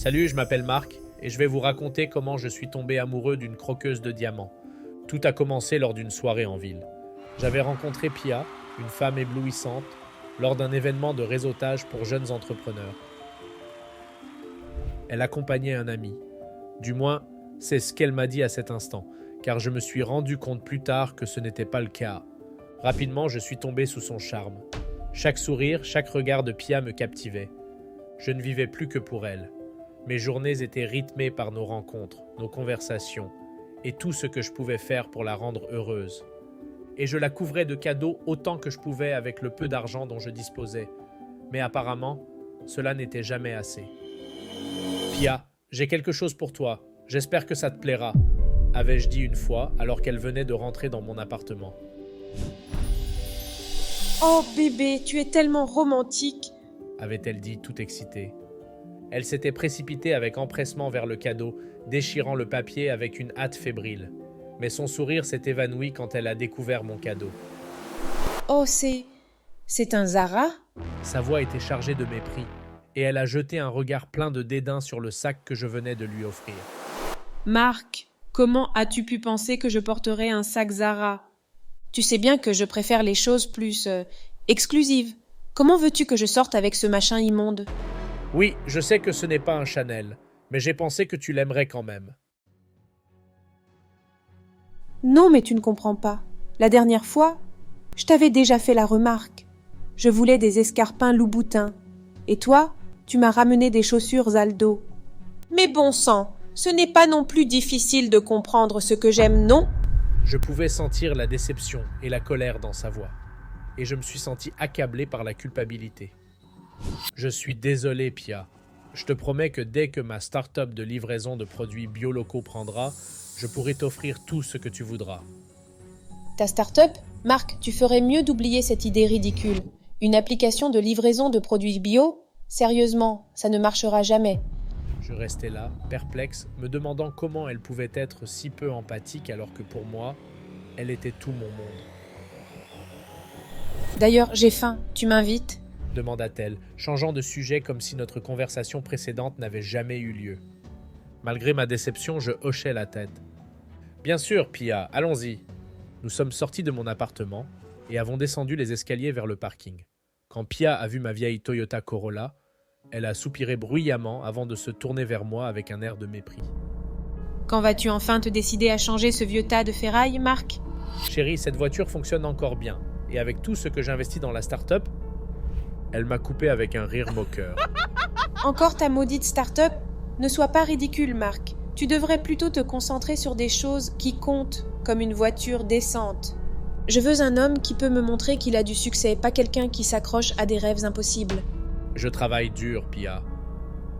Salut, je m'appelle Marc et je vais vous raconter comment je suis tombé amoureux d'une croqueuse de diamants. Tout a commencé lors d'une soirée en ville. J'avais rencontré Pia, une femme éblouissante, lors d'un événement de réseautage pour jeunes entrepreneurs. Elle accompagnait un ami. Du moins, c'est ce qu'elle m'a dit à cet instant, car je me suis rendu compte plus tard que ce n'était pas le cas. Rapidement, je suis tombé sous son charme. Chaque sourire, chaque regard de Pia me captivait. Je ne vivais plus que pour elle. Mes journées étaient rythmées par nos rencontres, nos conversations, et tout ce que je pouvais faire pour la rendre heureuse. Et je la couvrais de cadeaux autant que je pouvais avec le peu d'argent dont je disposais. Mais apparemment, cela n'était jamais assez. Pia, j'ai quelque chose pour toi. J'espère que ça te plaira, avais-je dit une fois alors qu'elle venait de rentrer dans mon appartement. Oh bébé, tu es tellement romantique. Avait-elle dit tout excitée. Elle s'était précipitée avec empressement vers le cadeau, déchirant le papier avec une hâte fébrile. Mais son sourire s'est évanoui quand elle a découvert mon cadeau. Oh, c'est un Zara? Sa voix était chargée de mépris, et elle a jeté un regard plein de dédain sur le sac que je venais de lui offrir. Marc, comment as-tu pu penser que je porterais un sac Zara? Tu sais bien que je préfère les choses plus exclusives. Comment veux-tu que je sorte avec ce machin immonde? Oui, je sais que ce n'est pas un Chanel, mais j'ai pensé que tu l'aimerais quand même. Non, mais tu ne comprends pas. La dernière fois, je t'avais déjà fait la remarque. Je voulais des escarpins Louboutin. Et toi, tu m'as ramené des chaussures Aldo. Mais bon sang, ce n'est pas non plus difficile de comprendre ce que j'aime, non? Je pouvais sentir la déception et la colère dans sa voix, et je me suis senti accablé par la culpabilité. Je suis désolé, Pia. Je te promets que dès que ma start-up de livraison de produits bio locaux prendra, je pourrai t'offrir tout ce que tu voudras. Ta start-up? Marc, tu ferais mieux d'oublier cette idée ridicule. Une application de livraison de produits bio? Sérieusement, ça ne marchera jamais. Je restais là, perplexe, me demandant comment elle pouvait être si peu empathique alors que pour moi, elle était tout mon monde. D'ailleurs, j'ai faim. Tu m'invites? Demanda-t-elle, changeant de sujet comme si notre conversation précédente n'avait jamais eu lieu. Malgré ma déception, je hochai la tête. Bien sûr, Pia, allons-y. Nous sommes sortis de mon appartement et avons descendu les escaliers vers le parking. Quand Pia a vu ma vieille Toyota Corolla, elle a soupiré bruyamment avant de se tourner vers moi avec un air de mépris. Quand vas-tu enfin te décider à changer ce vieux tas de ferraille, Marc? Chérie, cette voiture fonctionne encore bien. Et avec tout ce que j'investis dans la start-up, elle m'a coupé avec un rire moqueur. Encore ta maudite start-up? Ne sois pas ridicule, Marc. Tu devrais plutôt te concentrer sur des choses qui comptent, comme une voiture décente. Je veux un homme qui peut me montrer qu'il a du succès, pas quelqu'un qui s'accroche à des rêves impossibles. Je travaille dur, Pia.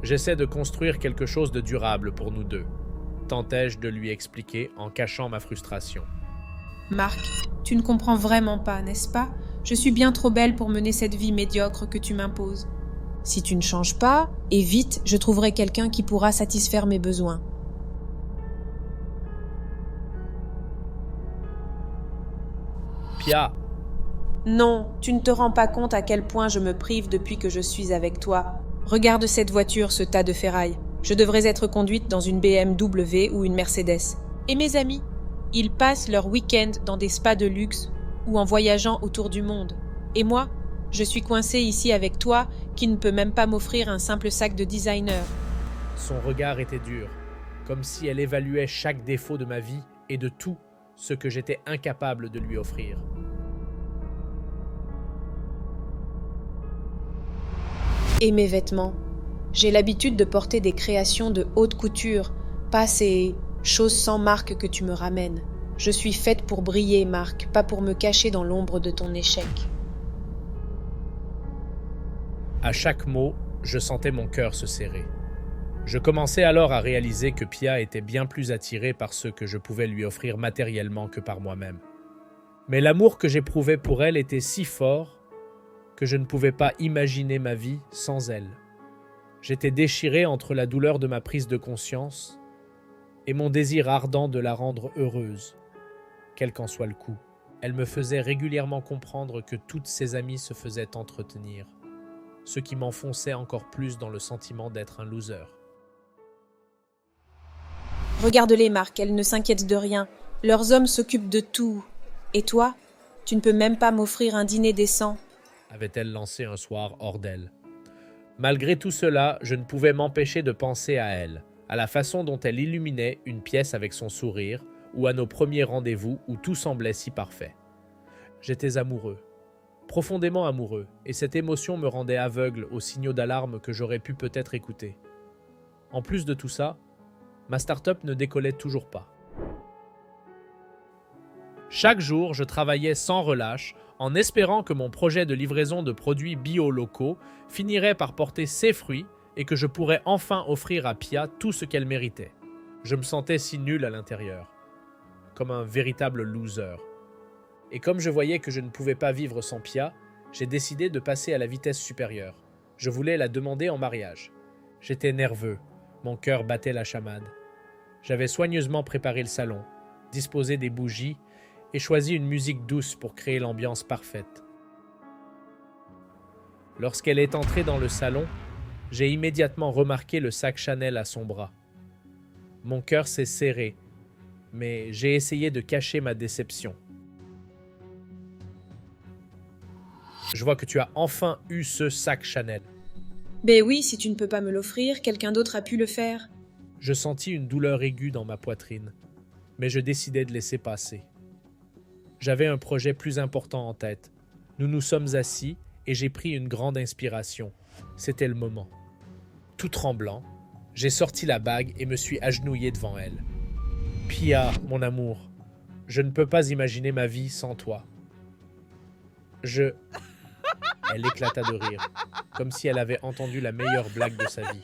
J'essaie de construire quelque chose de durable pour nous deux, tentai-je de lui expliquer en cachant ma frustration. Marc, tu ne comprends vraiment pas, n'est-ce pas? Je suis bien trop belle pour mener cette vie médiocre que tu m'imposes. Si tu ne changes pas, et vite, je trouverai quelqu'un qui pourra satisfaire mes besoins. Pia, Non, tu ne te rends pas compte à quel point je me prive depuis que je suis avec toi. Regarde cette voiture, ce tas de ferraille. Je devrais être conduite dans une BMW ou une Mercedes. Et mes amis? Ils passent leur week-end dans des spas de luxe ou en voyageant autour du monde. Et moi, je suis coincée ici avec toi qui ne peut même pas m'offrir un simple sac de designer. son regard était dur, comme si elle évaluait chaque défaut de ma vie et de tout ce que j'étais incapable de lui offrir. Et mes vêtements? J'ai l'habitude de porter des créations de haute couture, pas ces choses sans marque que tu me ramènes. Je suis faite pour briller, Marc, pas pour me cacher dans l'ombre de ton échec. À chaque mot, je sentais mon cœur se serrer. Je commençais alors à réaliser que Pia était bien plus attirée par ce que je pouvais lui offrir matériellement que par moi-même. Mais l'amour que j'éprouvais pour elle était si fort que je ne pouvais pas imaginer ma vie sans elle. J'étais déchiré entre la douleur de ma prise de conscience et mon désir ardent de la rendre heureuse, quel qu'en soit le coût. Elle me faisait régulièrement comprendre que toutes ses amies se faisaient entretenir, ce qui m'enfonçait encore plus dans le sentiment d'être un loser. Regarde-les, Marc, elles ne s'inquiètent de rien. Leurs hommes s'occupent de tout. Et toi, tu ne peux même pas m'offrir un dîner décent. Avait-elle lancé un soir hors d'elle. Malgré tout cela, je ne pouvais m'empêcher de penser à elle, à la façon dont elle illuminait une pièce avec son sourire, ou à nos premiers rendez-vous où tout semblait si parfait. J'étais amoureux, profondément amoureux, et cette émotion me rendait aveugle aux signaux d'alarme que j'aurais pu peut-être écouter. En plus de tout ça, ma start-up ne décollait toujours pas. Chaque jour, je travaillais sans relâche, en espérant que mon projet de livraison de produits bio-locaux finirait par porter ses fruits et que je pourrais enfin offrir à Pia tout ce qu'elle méritait. Je me sentais si nul à l'intérieur, comme un véritable loser. Et comme je voyais que je ne pouvais pas vivre sans Pia, j'ai décidé de passer à la vitesse supérieure. Je voulais la demander en mariage. J'étais nerveux, mon cœur battait la chamade. J'avais soigneusement préparé le salon, disposé des bougies et choisi une musique douce pour créer l'ambiance parfaite. Lorsqu'elle est entrée dans le salon, j'ai immédiatement remarqué le sac Chanel à son bras. Mon cœur s'est serré, mais j'ai essayé de cacher ma déception. Je vois que tu as enfin eu ce sac Chanel. Ben oui, si tu ne peux pas me l'offrir, quelqu'un d'autre a pu le faire. Je sentis une douleur aiguë dans ma poitrine, mais je décidai de laisser passer. J'avais un projet plus important en tête. Nous nous sommes assis et j'ai pris une grande inspiration. C'était le moment. Tout tremblant, j'ai sorti la bague et me suis agenouillé devant elle. « Pia, mon amour, je ne peux pas imaginer ma vie sans toi. » Elle éclata de rire, comme si elle avait entendu la meilleure blague de sa vie.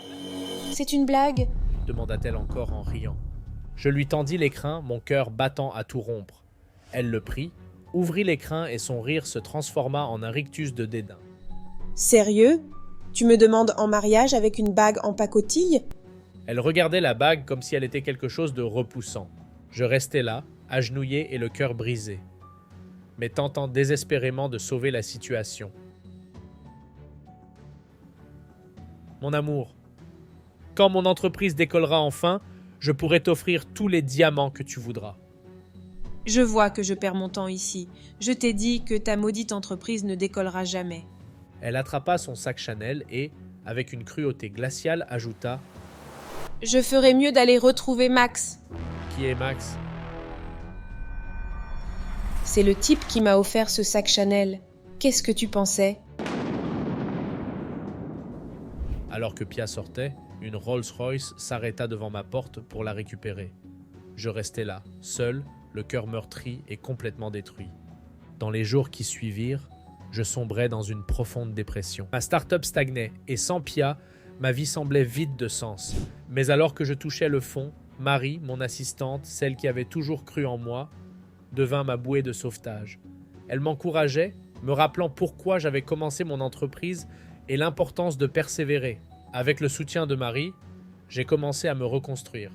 « C'est une blague ?» demanda-t-elle encore en riant. Je lui tendis l'écrin, mon cœur battant à tout rompre. Elle le prit, ouvrit l'écrin et son rire se transforma en un rictus de dédain. « Sérieux ? Tu me demandes en mariage avec une bague en pacotille ?» Elle regardait la bague comme si elle était quelque chose de repoussant. Je restais là, agenouillé et le cœur brisé, mais tentant désespérément de sauver la situation. « Mon amour, quand mon entreprise décollera enfin, je pourrai t'offrir tous les diamants que tu voudras. » Je vois que je perds mon temps ici. Je t'ai dit que ta maudite entreprise ne décollera jamais. Elle attrapa son sac Chanel et, avec une cruauté glaciale, ajouta « Je ferais mieux d'aller retrouver Max. » Qui est Max ? C'est le type qui m'a offert ce sac Chanel. Qu'est-ce que tu pensais ? Alors que Pia sortait, une Rolls-Royce s'arrêta devant ma porte pour la récupérer. Je restais là, seul, le cœur meurtri et complètement détruit. Dans les jours qui suivirent, je sombrais dans une profonde dépression. Ma start-up stagnait et sans Pia, ma vie semblait vide de sens. Mais alors que je touchais le fond, Marie, mon assistante, celle qui avait toujours cru en moi, devint ma bouée de sauvetage. Elle m'encourageait, me rappelant pourquoi j'avais commencé mon entreprise et l'importance de persévérer. Avec le soutien de Marie, j'ai commencé à me reconstruire.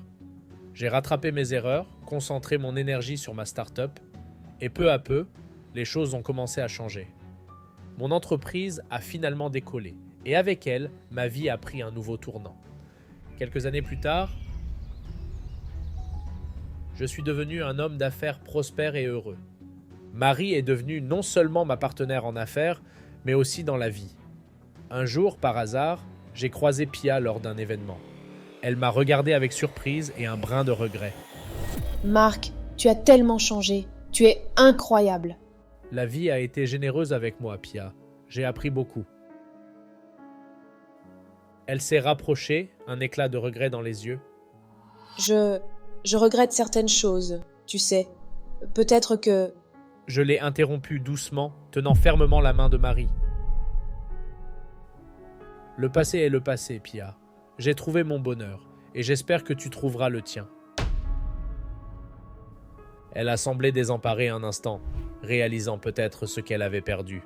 J'ai rattrapé mes erreurs, concentré mon énergie sur ma start-up, et peu à peu, les choses ont commencé à changer. Mon entreprise a finalement décollé, et avec elle, ma vie a pris un nouveau tournant. Quelques années plus tard, je suis devenu un homme d'affaires prospère et heureux. Marie est devenue non seulement ma partenaire en affaires, mais aussi dans la vie. Un jour, par hasard, j'ai croisé Pia lors d'un événement. Elle m'a regardé avec surprise et un brin de regret. « Marc, tu as tellement changé. Tu es incroyable. » La vie a été généreuse avec moi, Pia. J'ai appris beaucoup. Elle s'est rapprochée, un éclat de regret dans les yeux. Je regrette certaines choses, tu sais. Peut-être que... Je l'ai interrompu doucement, tenant fermement la main de Marie. Le passé est le passé, Pia. J'ai trouvé mon bonheur, et j'espère que tu trouveras le tien. Elle a semblé désemparée un instant, réalisant peut-être ce qu'elle avait perdu.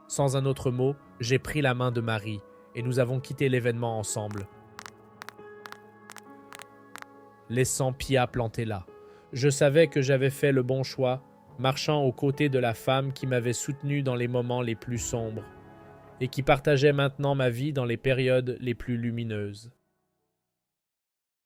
Sans un autre mot, j'ai pris la main de Marie, et nous avons quitté l'événement ensemble, laissant Pia plantée là. Je savais que j'avais fait le bon choix, marchant aux côtés de la femme qui m'avait soutenu dans les moments les plus sombres, et qui partageait maintenant ma vie dans les périodes les plus lumineuses.